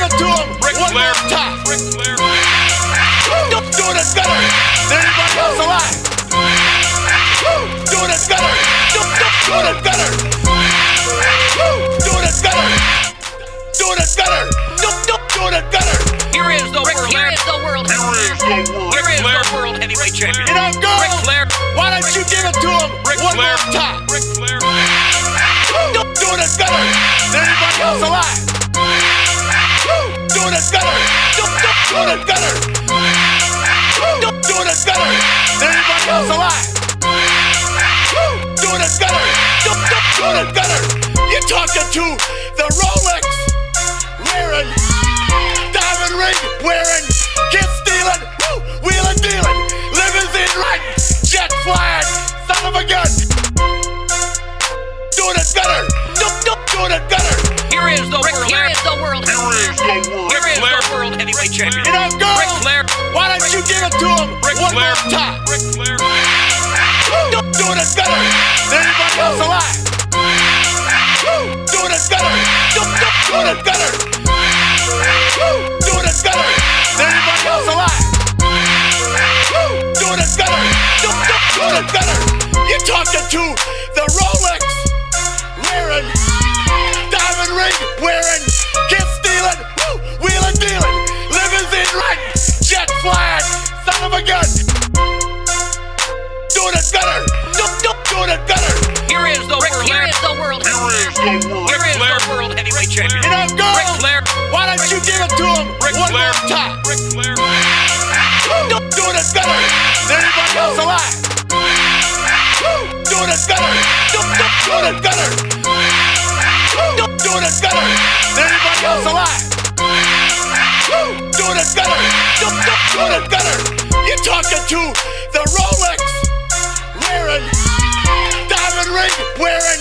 it to him one more time. Do it better than anybody else alive. Do it better. Do it better. Do it better. Do it better. Do it better. Here is the world. Here is the world. Here is the world heavyweight champion. You know, girls, why don't you give it to him one more time? Do it better than anybody else alive. Do it better. Do it better. Do it better than anybody else alive. Do it better. Do it better. You're talking to the Rolex wearing, diamond ring wearing, kiss stealing, wheeling dealing, limousine riding, jet flying, son of a gun. Do it better. Do it better. Here is the world. Here is the world. Here is the world heavyweight champion. You know, girls, why don't you give it to him one more time? Do it better than anybody else alive. Do it better. Do it better. Do it better than anybody else alive. Do it better. Do it better. You're talking to the Rolex wearing, diamond ring wearing, kiss stealing, wheeling dealing, limousine riding, jet flying, son of a gun. Do it better. Do it better. Here is the world. Here is the world. Here is the world heavyweight champion. You know, girls, why don't you give it to him one more time? Do it better than anybody else alive. Do it better. Do it better. Do it better than anybody else alive. Do it better. Do it better. You're talking to the Rolex wearing, diamond ring wearing,